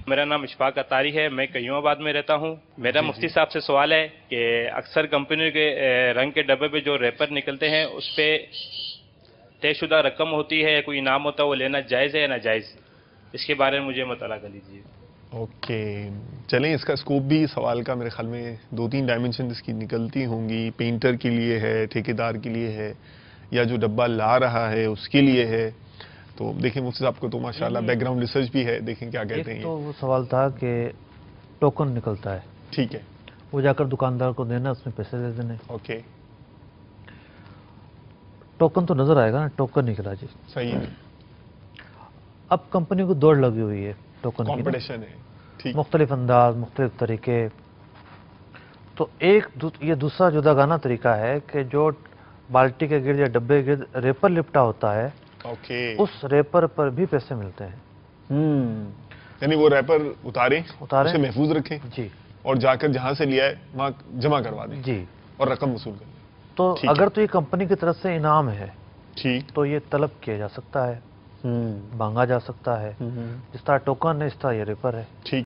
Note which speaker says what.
Speaker 1: میرا نام اشفاق اطاری ہے، میں قیوم آباد میں رہتا ہوں۔ میرا مفتی صاحب سے سوال ہے کہ اکثر کمپنیوں کے رنگ کے ڈبے پہ جو ریپر نکلتے ہیں اس پہ طے شدہ رقم ہوتی ہے، کوئی انعام ہوتا ہے، وہ لینا جائز ہے یا ناجائز؟ اس کے بارے میں مجھے مطلع کر لیجیے۔
Speaker 2: اوکے، چلیں اس کا اسکوپ بھی سوال کا میرے خیال میں 2-3 ڈائمنشن اس کی نکلتی ہوں گی۔ پینٹر کے لیے ہے، ٹھیکیدار کے لیے ہے، یا جو ڈبہ لا رہا ہے اس کے لیے ہے۔ تو دیکھیں مفتی صاحب کو تو ماشاءاللہ بیک گراؤنڈ ریسرچ بھی ہے، دیکھیں کیا کہتے ہیں
Speaker 3: ایک تو
Speaker 2: یہ۔
Speaker 3: وہ سوال تھا کہ ٹوکن نکلتا ہے،
Speaker 2: ٹھیک ہے،
Speaker 3: وہ جا کر دکاندار کو دینا، اس میں پیسے دے دینے۔
Speaker 2: اوکے،
Speaker 3: ٹوکن تو نظر آئے گا نا، ٹوکن نکلا جی۔
Speaker 2: صحیح ہے،
Speaker 3: اب کمپنی کو دوڑ لگی ہوئی ہے ٹوکن کی نا،
Speaker 2: کمپٹیشن ہے، ٹھیک،
Speaker 3: مختلف انداز، مختلف طریقے۔ تو یہ دوسرا جداگانہ طریقہ ہے کہ جو بالٹی کے گرد یا ڈبے کے گرد ریپر لپٹا ہوتا ہے،
Speaker 2: اوکے،
Speaker 3: اس ریپر پر بھی پیسے ملتے ہیں۔
Speaker 2: یعنی وہ ریپر اتاریں،
Speaker 3: اتاریں،
Speaker 2: اسے محفوظ رکھیں
Speaker 3: جی
Speaker 2: اور جا کر جہاں سے لیا ہے وہاں جمع کروا دیں
Speaker 3: جی۔
Speaker 2: اور رقم وصول کر لیں۔
Speaker 3: تو
Speaker 2: ٹھیک ہے،
Speaker 3: اگر تو یہ کمپنی کی طرف سے انعام ہے
Speaker 2: ٹھیک،
Speaker 3: تو یہ طلب کیا جا سکتا ہے، مانگا جا سکتا ہے۔ جس طرح ٹوکن ہے اس طرح یہ ریپر ہے۔
Speaker 2: ٹھیک